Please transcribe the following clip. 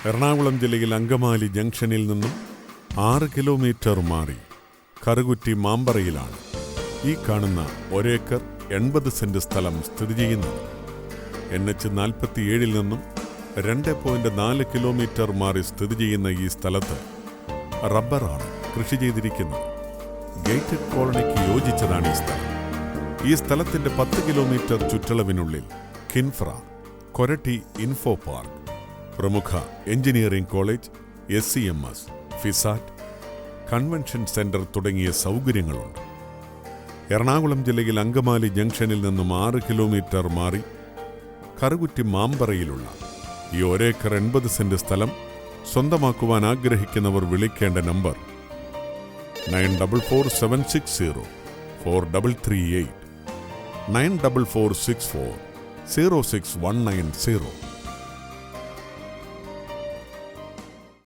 എറണാകുളം ജില്ലയിൽ അങ്കമാലി ജംഗ്ഷനിൽ നിന്നും 6 കിലോമീറ്റർ മാറി കറുകുറ്റി മാമ്പറയിലാണ് ഈ കാണുന്ന 1 ഏക്കർ 80 സെന്റ് സ്ഥലം സ്ഥിതി ചെയ്യുന്നത്. NH-47 നിന്നും 2.4 കിലോമീറ്റർ മാറി സ്ഥിതി ചെയ്യുന്ന ഈ സ്ഥലത്ത് റബ്ബറാണ് കൃഷി ചെയ്തിരിക്കുന്നത്. ഗേറ്റഡ് കോളനിക്ക് യോജിച്ചതാണ് ഈ സ്ഥലം. ഈ സ്ഥലത്തിന്റെ 10 കിലോമീറ്റർ ചുറ്റളവിനുള്ളിൽ കിൻഫ്ര, കൊരട്ടി ഇൻഫോ പാർക്ക്, പ്രമുഖ engineering college, SCMS, FISAT, convention centre തുടങ്ങിയ സൗകര്യങ്ങളുണ്ട്. എറണാകുളം ജില്ലയിൽ അങ്കമാലി ജംഗ്ഷനിൽ നിന്നും 6 കിലോമീറ്റർ മാറി കറുകുറ്റി മാമ്പറയിലുള്ള ഈ 1 ഏക്കർ 80 സെന്റ് സ്ഥലം സ്വന്തമാക്കുവാൻ ആഗ്രഹിക്കുന്നവർ വിളിക്കേണ്ട നമ്പർ 9447604338, 9446406190.